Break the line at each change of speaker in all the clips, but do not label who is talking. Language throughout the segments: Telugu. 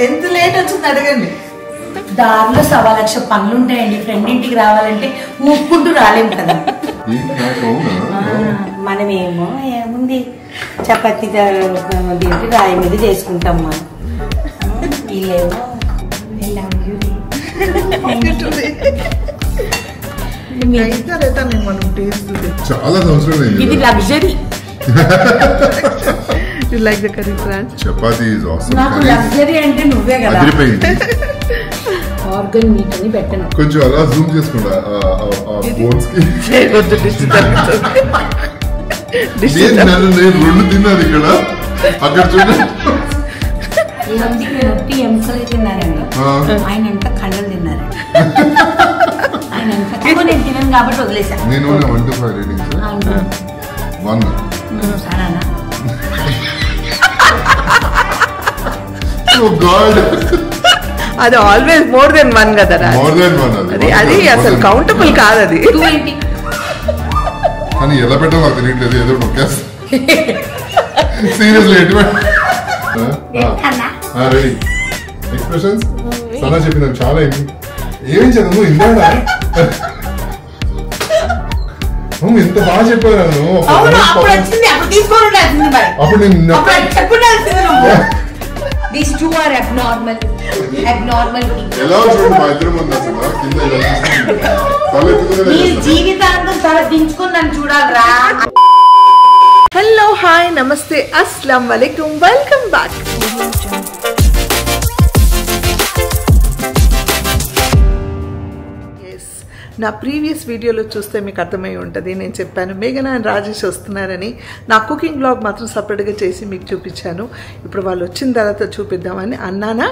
ఎంత లేట్ వచ్చింది అడగండి. దారిలో 1,00,000 పనులు ఉంటాయండి. ఫ్రెండ్ ఇంటికి రావాలంటే ఊపుకుంటూ రాలేము కదా. మనమేమో ఏముంది చపాతీ రాయి మీద చేసుకుంటాం. మనం వీళ్ళేమో
చాలా సంవత్సరాలు
ఇది luxury.
You like the curry crunch?
Chapati is awesome.
నాకు లగ్జరీ అంటే నువ్వే కదా.
అదిరిపోయింది.
ఆర్గన్ మీట్ అని పెట్టను.
కొంచెం అలా జూమ్ చేసుకుంటా బోన్స్ కి. నేను 2 తిన్నాను ఇక్కడ. అక్కడ చూడండి.
రొట్టి ఎముకలు తిన్నారండి. ఆయన ఎంత కండలు తిన్నారండి. ఆయన ఎంత నేను తినను కాబట్టి వదిలేసాను.
నేను 1 to 5 రేటింగ్స్. 1.
సరేనా?
Oh God.
అది ఆల్వేస్ మోర్ దెన్ 1 కదా. అది అసలు కౌంటబుల్ కాదు. అది
కానీ ఎలా పెట్టాలో నాకు తెలియట్లేదు. ఏదో నొక్కేస్తా. సీరియస్లీ రెడీ ఎక్స్ప్రెషన్స్ సనా చెప్పినాను చాలా ఏమేం చదువు ఇందాడా ఎంత బాగా చెప్పాను. అప్పుడు నేను
These two are abnormal people.
ఎలా చూడు మా ఇద్దరు ముందు అసలు కింద
నీ జీవితాంతం చాలా దించుకుందని చూడాలరా.
హలో హాయ్ నమస్తే అస్సలం వాలేకుమ్ వెల్కమ్ బ్యాక్. నా ప్రీవియస్ వీడియోలో చూస్తే మీకు అర్థమై ఉంటుంది. నేను చెప్పాను మేఘనా అండ్ రాజేష్ వస్తున్నారని. నా కుకింగ్ బ్లాగ్ మాత్రం సపరేట్గా చేసి మీకు చూపించాను. ఇప్పుడు వాళ్ళు వచ్చిన తర్వాత చూపిద్దామని అన్నానా.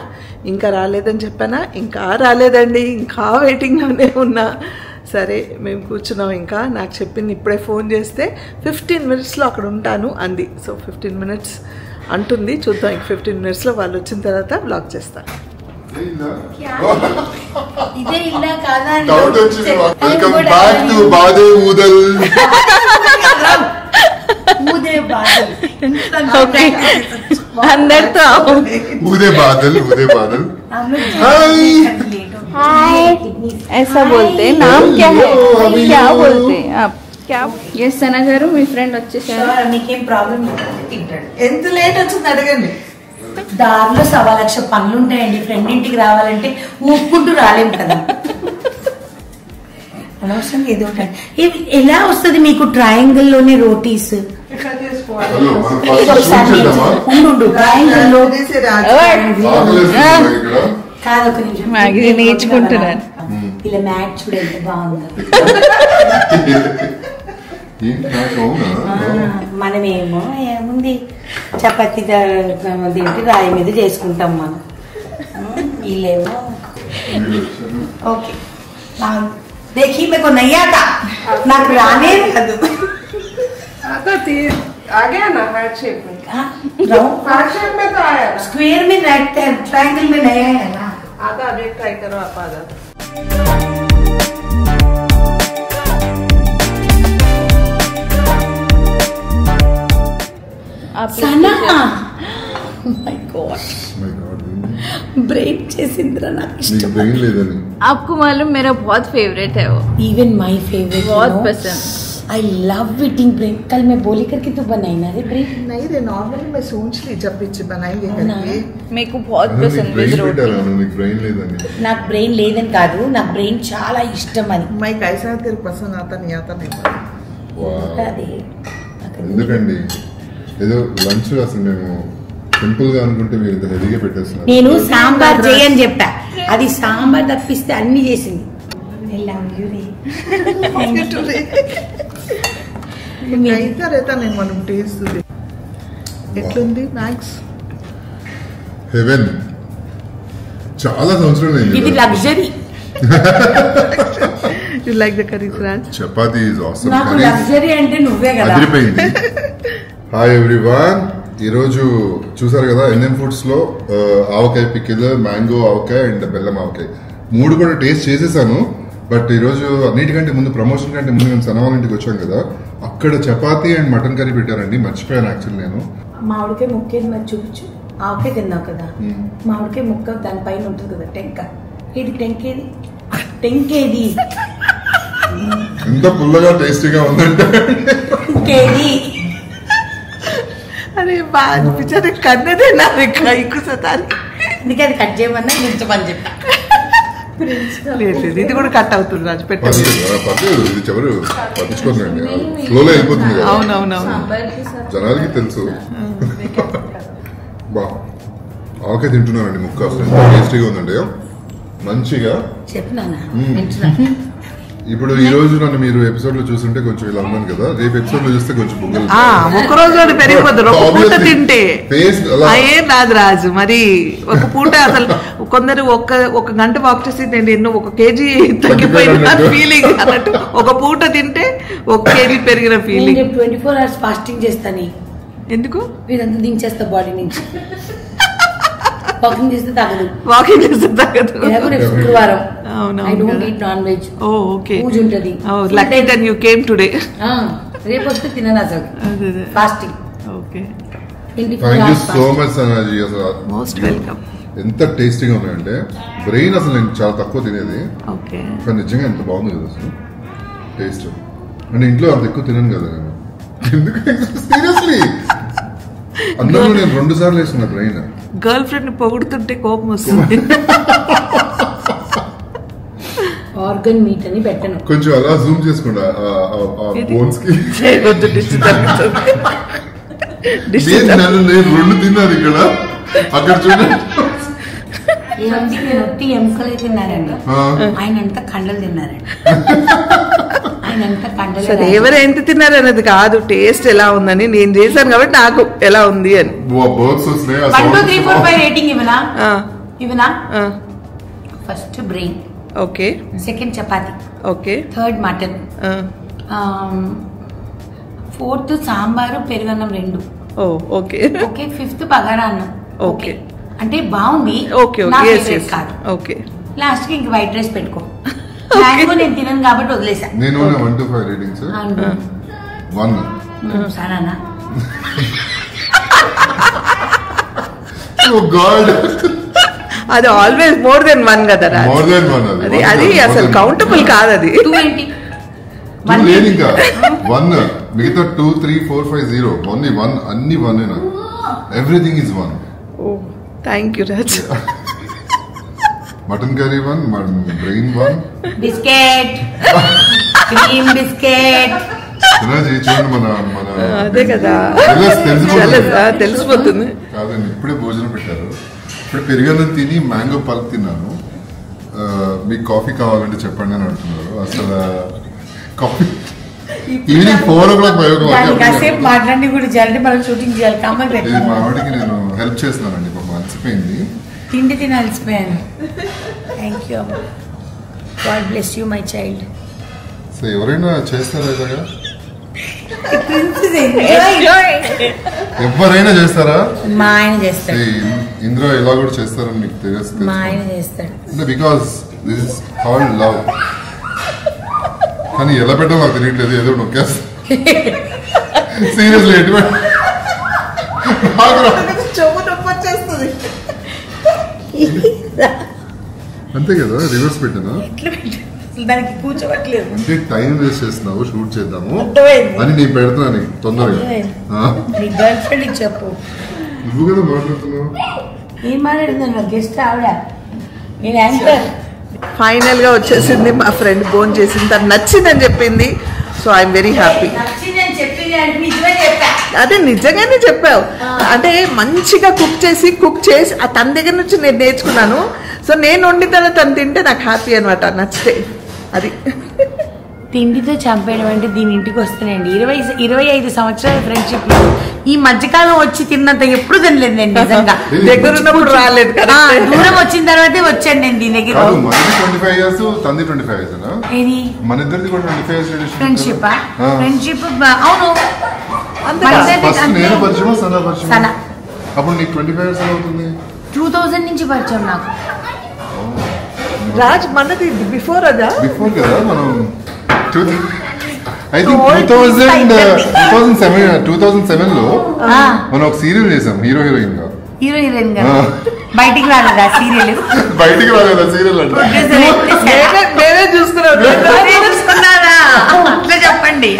ఇంకా రాలేదని చెప్పానా? ఇంకా రాలేదండి. ఇంకా వెయిటింగ్లోనే ఉన్నా. సరే మేము కూర్చున్నాం. ఇంకా నాకు చెప్పింది ఇప్పుడే ఫోన్ చేస్తే 15 minutesలో అక్కడ ఉంటాను అంది. సో 15 minutes అంటుంది. చూద్దాం. ఇంక 15 minutesలో వాళ్ళు వచ్చిన తర్వాత బ్లాగ్ చేస్తాను.
ఇదే ఇల్లా కాదా?
వెల్కమ్ బ్యాక్ టు బాదే ఊదల్.
అందరితో
ఊదే బాదల్
हाय ऐसा बोलते हैं. नाम क्या है? क्या बोलते हैं आप? क्या ये सना गारू మీ ఫ్రెండ్ వచ్చేసారు.
నీకేం ప్రాబ్లం ఎంత లేట్ వచ్చింది అడగండి. దారిలో 1,00,000 పనులు ఉంటాయండి. ఫ్రెండ్ ఇంటికి రావాలంటే ఊపుకుంటూ రాలేము కదా. అనవసరం ఏదో ఎలా వస్తుంది మీకు ట్రయాంగిల్ లోనే రోటీస్? ట్రయాంగిల్ కాదు ఒక నిమిషం
నేర్చుకుంటున్నాను.
ఇలా మ్యాట్ చూడు ఎంత బాగుంది. మనమేమో ఏముంది చపాతీ రాయి మీద చేసుకుంటాం. మనం వీళ్ళేమో ఓకే देखी मेरे को नहीं आता. నాకు రానే రాదు.
आ गया ना हार्ट शेप में.
हार्ट शेप में तो आया. स्क्वायर में ट्रायंगल में नहीं आया ना.
आधा अब एक ट्राई करो आप. आधा
आप सना माय गॉड ब्रेक చేసింద్రా. నాకు ఇష్టం.
आपको मालूम मेरा बहुत फेवरेट है वो.
Even my favourite.
बहुत पसंद.
I love eating bread. कल मैं बोली करके तो बनाई ना रे ब्रेड.
नहीं रे नॉर्मली मैं सोच ली जब बीच बनाएंगे करके.
मेरे को बहुत पसंद है रोटी.
నాకు బ్రెయిన్ లేదని కాదు, నాకు బ్రెయిన్ చాలా ఇష్టం అది.
मैं कैसा तेरे पसंद आता नहीं
ఎందుకండి ఏదో లంచ్ అసలు మేము సింపుల్ గా అనుకుంటే మీరు ఇంత హెవీగా పెట్టేస్తున్నారు.
నేను సాంబార్ చేయని చెప్పా. అది సాంబార్ తప్పిస్తే అన్ని చేసింది.
ఎట్లుంది మ్యాక్స్?
హెవెన్. చాలా సంవత్సరాలు
ఇది luxury.
You like the curry crunch?
Chapati is awesome.
నాకు లగ్జరీ అంటే నువ్వే కదా.
అదిరిపోయింది. Hi everyone. ఈరోజు చూసారు కదా ఎన్ఎం ఫుడ్స్ లో ఆవకాయ పికిల్, మ్యాంగో ఆవకాయ అండ్ బెల్లం ఆవకాయ 3 కూడా టేస్ట్ చేసేసాను. బట్ ఈరోజు అన్నిటికంటే ముందు ప్రమోషన్ కంటే ముందు మేము సనా వాళ్ళ ఇంటికి వచ్చాం కదా, అక్కడ చపాతీ అండ్ మటన్ కర్రీ పెట్టారండి. మర్చిపోయాను యాక్చువల్లీ నేను.
మామిడికాయ ముక్కేది మరి చూపించు. ఆవకాయ తిన్నావు కదా, మామిడికాయ ముక్క దానిపైన ఉంటుంది కదా టెంక. ఏది టెంకేది? టెంకేది
ఎంత పుల్లగా టేస్టీగా ఉందంటే
ఇంకేది?
అరే బాగా అనిపించారు, కన్నదే నాకు ఎక్కువ సతారి.
అందుకే అది కట్ చేయమన్నా నిల్చమని చెప్పా.
లేదు లేదు, ఇది కూడా కట్ అవుతుంది రాజు, పెట్టండి.
పర్లేదు, ఇది ఎవరు పట్టించుకోండి, ఫ్లోలో వెళ్ళిపోతుంది కదా.
అవునవునవును,
జనాలకి తెలుసు. బా ఆవకాయ తింటున్నానండి, ముక్క అసలు ఎంత టేస్టీగా ఉందండి, మంచిగా.
చెప్పినానా?
ఇప్పుడు ఈ రోజు నన్ను మీరు ఎపిసోడ్ లో చూస్తుంటే కొంచెం ఇలా ఉన్నాను కదా, రేపు ఎపిసోడ్ లో చూస్తే కొంచెం బుగ్గలు.
ఒక రోజు పెరిగిపోతారు, ఒక పూట తింటే ఏం రాదు రాజు. మరి ఒక పూట అసలు కొందరు ఒక గంట వాక్ చేసి నేను ఎన్నో 1 kg తగ్గిపోయిన ఫీలింగ్ అన్నట్టు, ఒక పూట తింటే 1 kg పెరిగిన ఫీలింగ్.
24 hours ఫాస్టింగ్ చేస్తాను.
ఎందుకు?
ఇదంతా దించేస్తా బాడీ నుంచి. వాకింగ్ చేస్తే తగ్గదు.
వాకింగ్ చేస్తే తగ్గదు.
రేపు శుక్రవారం.
అవును.
I don't eat non-veg.
Okay.
Puja ఉంటది.
Lucky that you came today.
రేపు వస్తే తినను అసలు. Fasting.
Okay.
Thank you so much Sana ji, అసలు
మోస్ట్ వెల్కమ్.
ఎంత టేస్టీగా ఉన్నాయంటే, బ్రెయిన్ అసలు నేను చాలా తక్కువ తినేది,
ఓకే,
కానీ నిజంగా ఎంత బాగుంది కదా అసలు టేస్ట్. అంటే ఇంట్లో అంత ఎక్కువ తినను కదా నేను, ఎందుకు సీరియస్లీ అన్నంలో నేను 2 సార్లు వేసుకున్నా బ్రెయిన్.
గర్ల్ ఫ్రెండ్ పొగుడుతుంటే కోపం వస్తుంది.
ఆర్గన్ మీట్ అని పెట్టను.
కొంచెం అలా జూమ్ చేసుకుంటా బోన్స్ కి.
నేను 2
తిన్నాను ఇక్కడ, అక్కడ చూడండి.
నేను ఒట్టి ఎముకలే తిన్నారండి, ఆయన అంతా కండలు తిన్నారండి. ఆయన అంతా కండలు.
సరే, ఎవరు ఎంత తిన్నారు అనేది కాదు, టేస్ట్ ఎలా ఉందని నేను చేశాను కాబట్టి నాకు ఎలా ఉంది అని.
1 2 3 4 5 రేటింగ్ ఇవనా? First biryani,
okay.
Second chapati,
okay.
Third mutton, 4th sambar పెరుగన్నం 2.
ఓకే.
ఓకే. 5th బగారా అన్నం.
ఓకే.
అంటే బాగుంది.
ఓకే కాదు. ఓకే.
లాస్ట్ కి ఇంక వైట్ రైస్ పెట్టుకో. మ్యాంగో నేను తినను కాబట్టి వదిలేసా.
నేను 1 to 5 రేటింగ్స్. 1
సరేనా?
ఓ గాడ్,
అది ఆల్వేస్ మోర్ దెన్ 1 కదా రాజు.
మోర్ దెన్ 1
అది అసలు కౌంటబుల్ కాదు. అది
2 ఏంటి?
2 లేదు ఇంకా 1, మిగతా 2 3 4 5 0, ఓన్లీ 1. అన్ని 1 నాకు, everything is 1.
Thank you Raj.
Mutton curry 1, brain 1,
biscuit, cream biscuit.
చూడండి మన
అదే కదా, తెలిసిపోతుంది.
కాదండి, ఇప్పుడే భోజనం పెట్టారు, ఇప్పుడు పెరుగన్నం తిని మ్యాంగో పల్ప్ తిన్నాను. మీకు కాఫీ కావాలంటే చెప్పండి అని అంటున్నారు. అసలు కాఫీ ఈవినింగ్ 4 o'clock 5 o'clock
కాసేపు మాట్లాడి కూడా చేయాలంటే మనం షూటింగ్ చేయాలి.
ఇది మా వాడికి నేను హెల్ప్ చేస్తున్నానండి, పాపం అలసిపోయింది.
తిండి తిని అలసిపోయాను. Thank you, God bless you my child.
So ఎవరైనా చేస్తారా ఇలాగా? ఎవరైనా చేస్తారా?
మా ఆయన చేస్తాడు.
ఇందులో ఇలా కూడా చేస్తారని మీకు తెలుసు.
మా ఆయన చేస్తాడు.
Because this is called love. కానీ ఎలా పెట్టాలో నాకు తెలియట్లేదు, ఏదో నొక్కేస్తా. సీరియస్లీ అంతే కదా, రివర్స్ పెట్టాను.
దానికి కూర్చోవట్లేదు
అంటే టైం వేస్ట్ చేస్తున్నావు, షూట్ చేద్దాము అని నేను పెడుతున్నాను తొందరగా.
గర్ల్ ఫ్రెండ్ చెప్పు,
నువ్వు కదా మాట్లాడుతున్నావు.
ఏం మాట్లాడుతున్నా? గెస్ట్ ఆవిడ, నేను యాంకర్.
ఫైనల్ గా వచ్చేసింది, మా ఫ్రెండ్ ఫోన్ చేసింది, తను నచ్చిందని చెప్పింది. So I'm very happy. అదే నిజంగానే చెప్పావు. అంటే మంచిగా కుక్ చేసి తన దగ్గర నుంచి నేను నేర్చుకున్నాను. సో నేను వండితే తను తింటే నాకు హ్యాపీ అనమాట, నచ్చితే. అది
తిండితో చంపేయడం అంటే దీని ఇంటికి వస్తానండి. 25 సంవత్సరాల ఫ్రెండ్షిప్ లో ఈ మధ్యకాలం వచ్చి తిన్నంత ఎప్పుడు తినలేదు నేను నిజంగా.
దగ్గర ఉన్నప్పుడు రాలేదు కదా,
దూరం వచ్చిన తర్వాతే వచ్చాను నేను దీని దగ్గర.
25 years, తంది 25 years.
ఏది
మన ఇద్దరిది కూడా 25 years
ఫ్రెండ్షిప్. ఫ్రెండ్షిప్ అవును.
నేను పరిచయం, సనా పరిచయం. అప్పుడు నీకు 25 years అవుతుంది.
2000 నుంచి పరిచయం నాకు.
రాజ్ మనది బిఫోర్ కదా,
బిఫోర్ కదా. మనం ఐ థింక్ 2007 లో మనం ఒక సీరియల్ చేసాం, హీరో హీరోయిన్ గా.
హీరో హీరోయిన్ గా బయటికి రాలేదా సీరియల్?
బయటికి రాలేదా సీరియల్ అంటే
నేనే
చూసుకున్నారా? అట్లా చెప్పండి.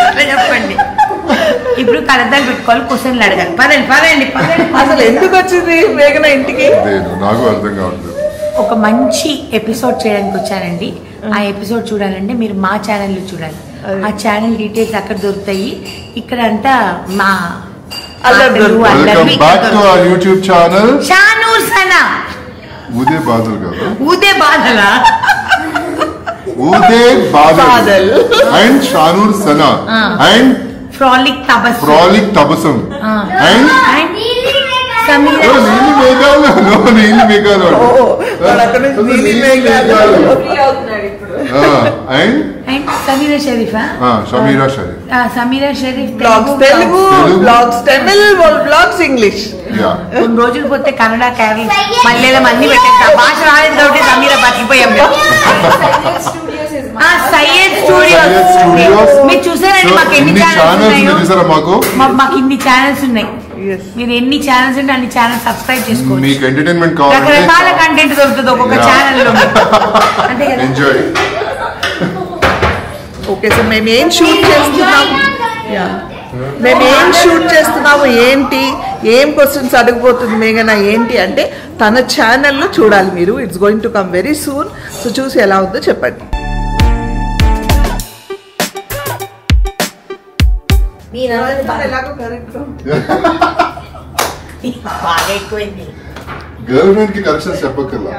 ఇప్పుడు కడతాలు పెట్టుకోవాలి, క్వశ్చన్లు అడగాలి. పదండి.
అసలు ఎందుకు వచ్చింది మేఘన ఇంటికి?
నాకు అర్థం కావట్లేదు.
ఒక మంచి ఎపిసోడ్ చేయడానికి వచ్చానండి. ఆ ఎపిసోడ్ చూడాలంటే మీరు మా ఛానల్లో చూడాలి. ఆ ఛానల్ డీటెయిల్స్ అక్కడ దొరుకుతాయి. ఇక్కడ అంతా మా
welcome back to our YouTube channel
Shanoor Sana.
Ude Badal కదా,
Ude
Badal and Shanoor Sana and
frolic
Tabassum and
Neeli
Meghalu and Shameera Sharif.
Telugu blogs, Tamil blogs, English.
కొన్ని రోజులు పోతే కన్నడ, కేరళ, మలయాళం అన్ని పెట్టేస్తా. భాష రాలేదు కాబట్టి సమీరా బతికిపోయాం. సయ్యద్ స్టూడియోస్ మీరు చూసారండి? మాకు ఎన్ని ఛానల్స్ ఉన్నాయి. మీరు ఎన్ని ఛానల్స్ ఉంటే అన్ని ఛానల్ సబ్స్క్రైబ్ చేసుకోండి.
మీకు ఎంటర్టైన్మెంట్
రకరకాల కంటెంట్ దొరుకుతుంది ఒక్కొక్క ఛానల్ లో. అంతే కదా.
ఎంజాయ్.
ఓకే, సో మేము ఏం షూట్ చేస్తున్నాము ఏంటి, ఏం క్వశ్చన్స్ అడగబోతుంది మేఘన ఏంటి అంటే తన ఛానల్లో చూడాలి మీరు. It's going to come very soon. So చూసి ఎలా ఉందో చెప్పండి.
గర్ల్ ఫ్రెండ్ కి కరెక్షన్స్ చెప్పక్కర్లా.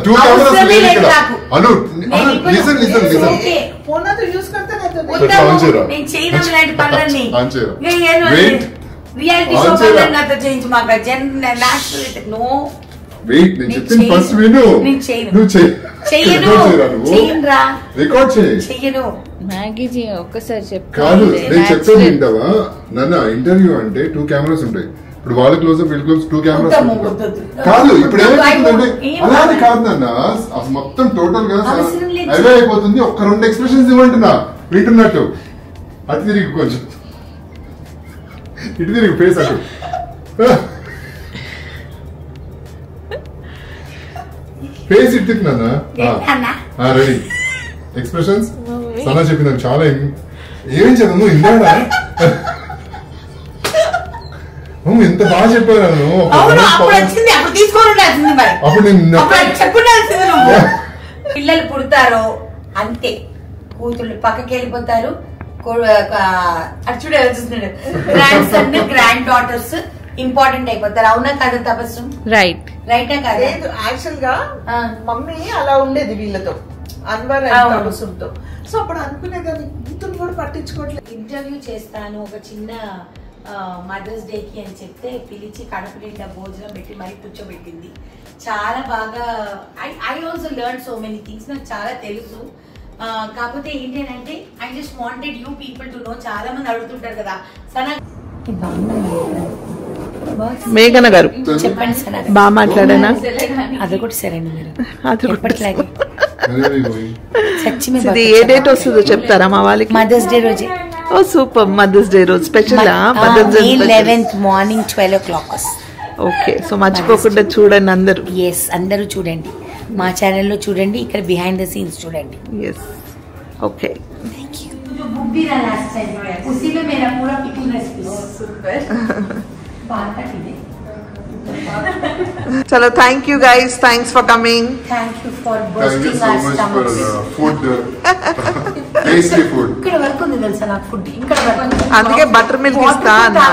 टू कैमरास ले ఇక్కడ అను లిసన్
ఫోన్ తో యూస్ करते रहते
నేను చేయను ఇలాంటి పనులన్నీ.
వెయిట్
రియాలిటీ షో పనులన్నీ నాతో చేయించు. మాకు నేషనల్ నో
వెయిట్. నేను చెప్తాను ఫస్ట్ విను. నువ్వు చెయ్యనురా, రికార్డ్ చెయ్యను.
మ్యాగీ జీ ఒక్కసారి చెప్పు.
కాదు నేను చెప్తాను వింటావా? నన్న ఇంటర్వ్యూ అంటే 2 కెమెరాస్ ఉంటాయి. ఇప్పుడు వాళ్ళ క్లోజ్అప్ వీళ్ళ క్లోజ్ 2 కెమెరాస్ కాదు. ఇప్పుడు ఏమైపోతుందంటే అలానే కాదు నాన్న, అసలు మొత్తం టోటల్ గా అవే అయిపోతుంది. ఒక్క 2 ఎక్స్ప్రెషన్స్ ఇవ్వంటున్నా వింటున్నట్టు. అటు తిరిగి కొంచెం ఇటు తిరిగి ఫేస్ అటు. ఫేస్ ఇటు తిరిగి నాన్న. Ready expressions. సనా చెప్పింది చాలా. ఏం చదువు ఇందాడా ఎంత బాగా చెప్పాను.
పిల్లలు పుడతారో అంతే, కూతుళ్ళు పక్కకి వెళ్ళిపోతారు. చూడ చూస్తున్నాడు, grand son grand daughters important అయిపోతారు. అవునా కదా తపస్సు? రైటా కాదు?
యాక్చువల్ గా మమ్మీ అలా ఉండేది వీళ్ళతో, అన్వర్ తపస్సుతో. సో అప్పుడు అనుకునేదాన్ని కూతురు కూడా పట్టించుకోవట్లేదు.
ఇంటర్వ్యూ చేస్తాను ఒక చిన్న మదర్స్ డేకి అని చెప్తే పిలిచి కడుపు నిండా భోజనం పెట్టి మరీ కూర్చోబెట్టింది. చాలా బాగా I also learn so many things. నాకు చాలా తెలుసు. కాకపోతే ఏంటంటే I just wanted you people to know. చాలా మంది అడుగుతుంటారు కదా సనా
మేఘన గారు
చెప్పండి సనా
బాగా మాట్లాడానా?
అది కూడా సరే మీరు
ఎప్పటిలాగే.
సచ్చిమే.
ఏ డేట్ వస్తుందో చెప్తారా మా వాళ్ళకి?
మదర్స్ డే రోజే.
ఓ సూపర్. మదర్స్ డే రోజు special.
Mother's Day 11th morning 12 o'clock.
Okay, so మర్చిపోకుండా చూడండి అందరూ.
ఎస్, అందరూ చూడండి. మా ఛానల్లో చూడండి, ఇక్కడ బిహైండ్ ద సీన్స్ చూడండి.
Yes, okay.
Thank you. जो बुक भी रहा लास्ट टाइम, उसी में मेरा पूरा पिकिंग रेसिपी. सुपर. बात का ठीक है.
चलो, thank you guys, thanks for coming.
Thank you for boosting our stomachs.
Food, tasty food.
ఇక్కడ వరకు ఉంది తెలుసా నాకు ఫుడ్. ఇక్కడ వరకు
అందుకే బటర్ మిల్క్ ఇస్తా అన్నా.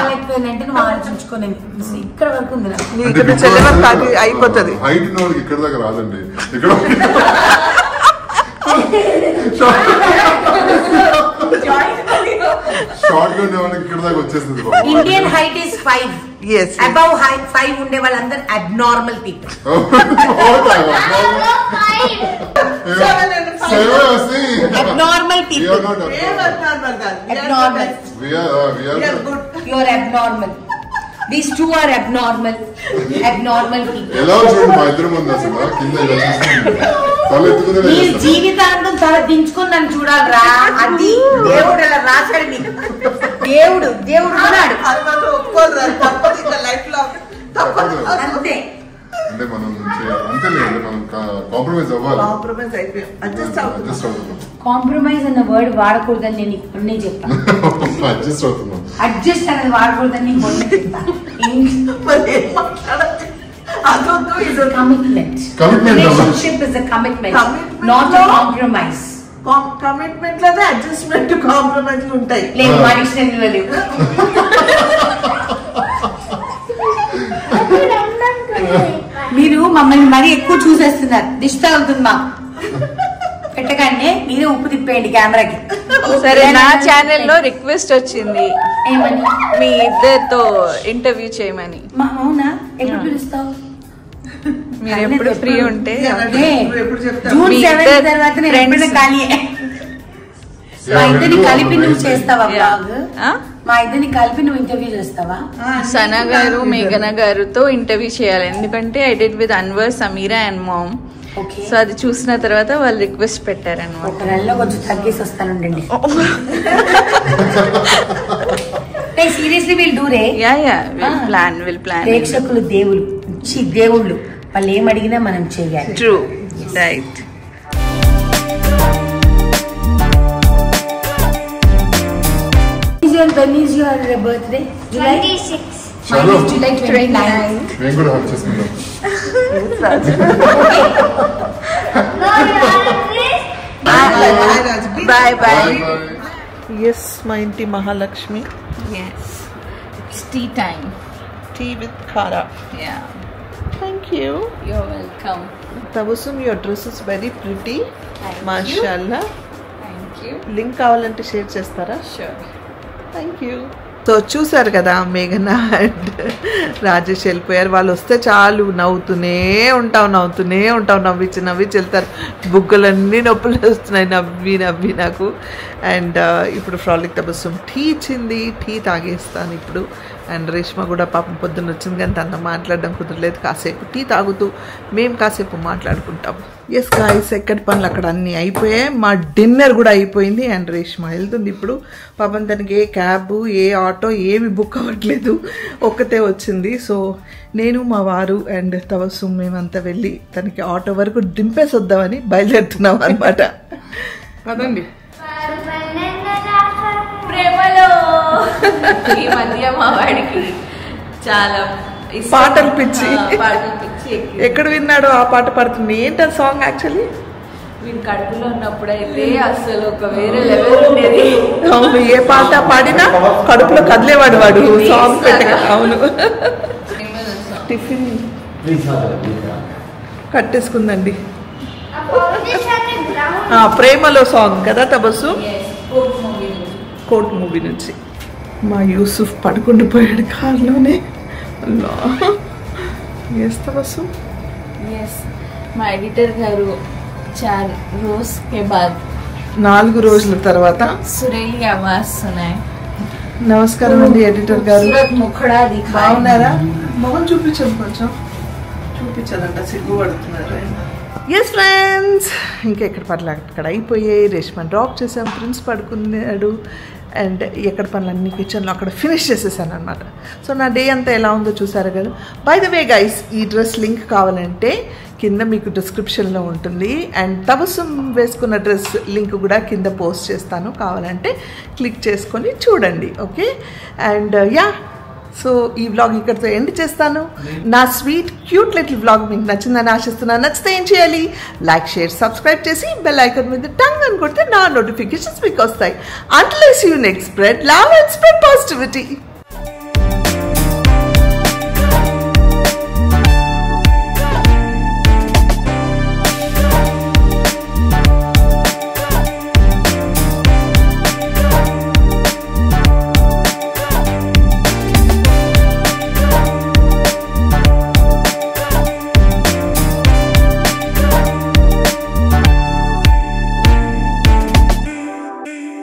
అంటే నువ్వు ఆలోచించుకోలేదు. ఇక్కడ వరకు ఉంది నాకు.
నీ ఇక్కడ చెల్లెవ తాగి అయిపోతది.
హైట్ ఉన్నోళ్ళకి ఇక్కడ దాకా రాదండి. ఇక్కడ షార్ట్ గా ఉండే వాళ్ళకి ఇక్కడ దాకా వచ్చేస్తుంది.
Indian height is 5.
Yes.
Above height 5 ఉండే వాళ్ళందరూ abnormal people. Abnormal people.
Abnormal.
Abnormal.
We are good.
You are abnormal. These two are abnormal people.
ఎలా చూడండి మా ఇద్దరు ముందు అసలు కింద తల ఎత్తుకునే
మీరు జీవితాంతం తల దించుకుని నన్ను చూడాలిరా. అది దేవుడు అలా రాశాడు నీకు. దేవుడు ఉన్నాడు అంతే.
అంటే మనం అంతేలేదు, మనం కాంప్రమైజ్ అవ్వాలి.
కాంప్రమైజ్ అయిపోయాం, అడ్జస్ట్ అవుతున్నాం.
కాంప్రమైజ్ అన్న వర్డ్ వాడకూడదని నేను ఇప్పుడే చెప్పాను.
అడ్జస్ట్ అవుతున్నాం.
అడ్జస్ట్ అనేది వాడకూడదని నేను మొన్న చెప్పాను. Relationship is a commitment, not a compromise.
Commitment లోనే అడ్జస్ట్మెంట్ కాంప్రమైజ్ ఉంటాయి.
లేదు మా డిక్షనరీలో లేవు. మీరు మమ్మల్ని మరీ ఎక్కువ చూసేస్తున్నారు, దిష్ట అవుతుంది మాకు. పెట్టగానే మీరే ఉప్పు తిప్పేయండి కెమెరాకి.
సరే, నా ఛానల్లో రిక్వెస్ట్ వచ్చింది
ఏమని?
మీ ఇద్దరితో ఇంటర్వ్యూ చేయమని.
అవునా? ఎప్పుడు పిలుస్తావు?
మీరు ఎప్పుడు ఫ్రీ ఉంటే.
ఎప్పుడు చెప్తాను?
జూన్
మీ
7
ఇద్దరు
తర్వాత నేను
friends.
ఎప్పుడైనా ఖాళీ. మా ఇద్దరిని కలిపి నువ్వు చేస్తావా vlog? మా ఇద్దరిని కలిపి నువ్వు ఇంటర్వ్యూ చేస్తావా?
సనా గారు మేఘన గారుతో ఇంటర్వ్యూ చేయాలి, ఎందుకంటే I did with Anwar, Sameera and mom.
Okay.
So అది చూసిన తర్వాత వాళ్ళు రిక్వెస్ట్ పెట్టారన్నమాట.
ఒక నెలలో కొంచెం తగ్గేసి వస్తానుండండి. సీరియస్లీ విల్ డూ రే.
Will plan.
ప్రేక్షకులు దేవుళ్ళు వాళ్ళు ఏం అడిగినా మనం చేయాలి.
True, right.
When is your birthday? July
26.
చలో.
Mine is July 29.
మేము కూడా హక్ చేసుకుంటాం.
Bye bye.
Bye, bye.
Yes, మా ఇంటి Mahalakshmi.
Yes, it's tea time.
Tea with khara.
Yeah,
thank you.
you're welcome.
Tabassum, your dress is very pretty.
Thank you.
మాషాల్లా.
Thank you.
లింక్ కావాలంటే షేర్ చేస్తారా?
Sure.
Thank you. సో చూసారు కదా, మేఘన అండ్ రాజేష్ వెళ్ళిపోయారు. వాళ్ళు వస్తే చాలు నవ్వుతూనే ఉంటాం, నవ్వించి వెళ్తారు. బుగ్గలన్నీ నొప్పులు వస్తున్నాయి నవ్వి నాకు. అండ్ ఇప్పుడు ఫ్రాలిక్ తబస్సుం టీ ఇచ్చింది, టీ తాగేస్తాను ఇప్పుడు. అండ్ రేష్మ కూడా పాపం పొద్దున్న వచ్చింది, కానీ తన మాట్లాడడం కుదరలేదు. కాసేపు టీ తాగుతూ మేము కాసేపు మాట్లాడుకుంటాం. ఎస్ గాయ్స్, ఎక్కడి పనులు అక్కడ అన్నీ అయిపోయాయి. మా డిన్నర్ కూడా అయిపోయింది. అండ్ రేష్మ వెళ్తుంది ఇప్పుడు. పాపం తనకి ఏ క్యాబ్ ఏ ఆటో ఏమి బుక్ అవ్వట్లేదు, ఒక్కతే వచ్చింది. సో నేను మా వారు అండ్ తబస్సుం మేమంతా వెళ్ళి తనకి ఆటో వరకు దింపేసి వద్దామని బయలుదేరుతున్నాం అనమాట. అదండి
ప్రేమలో ఈ మధ్య మా వాడికి చాలా
పాటలు పిచ్చి.
ఎక్కువ.
ఎక్కడ విన్నాడో ఆ పాట పాడుతుంది. ఏంటి ఆ సాంగ్? యాక్చువల్లీ
వీడు కడుపులో ఉన్నప్పుడైతే అసలు ఒక వేరే లెవెల్ ఉండేది.
అవును, ఏ పాట పాడినా కడుపులో కదిలేవాడు వాడు సాంగ్ పెట్టక. అవును, టిఫిన్ కట్టేసుకుందండి. ప్రేమలో సాంగ్ కదా తబస్సు, కోర్ట్ మూవీ నుంచి. మా యూసుఫ్ పడుకుండిపోయాడు కార్లోనే. అల్లా, తబస్సు.
మా ఎడిటర్ గారు 4 रोज के बाद
4 రోజుల తర్వాత
सुरीली आवाज सुनाए.
నమస్కారం అండి ఎడిటర్ గారు.
ముఖడా దిఖాయి.
బాగున్నారా? మొహం చూపించండి, కొంచెం చూపించదంట, సిగ్గుపడుతున్నారు. ఎస్ ఫ్రెండ్స్, ఇంకెక్కడ పనులు అక్కడ అయిపోయాయి. రేష్మని డ్రాప్ చేసాం, ప్రిన్స్ పడుకున్నాడు. అండ్ ఎక్కడ పనులన్నీ కిచెన్లో అక్కడ ఫినిష్ చేసేసాను అనమాట. సో నా డే అంతా ఎలా ఉందో చూసారు కదా. బై ద వే గైస్, ఈ డ్రెస్ లింక్ కావాలంటే కింద మీకు డిస్క్రిప్షన్లో ఉంటుంది. అండ్ తబస్సుం వేసుకున్న డ్రెస్ లింక్ కూడా కింద పోస్ట్ చేస్తాను, కావాలంటే క్లిక్ చేసుకొని చూడండి. ఓకే. అండ్ సో ఈ వ్లాగ్ ఇక్కడితో ఎండ్ చేస్తాను. నా స్వీట్ క్యూట్ లిటిల్ వ్లాగ్ మీకు నచ్చిందని ఆశిస్తున్నాను. నచ్చితే ఏం చేయాలి? లైక్, షేర్, సబ్స్క్రైబ్ చేసి బెల్ ఐకాన్ మీద టంగ్ అని కొడితే నా నోటిఫికేషన్స్ మీకు వస్తాయి. Until I see you next, spread love and spread positivity.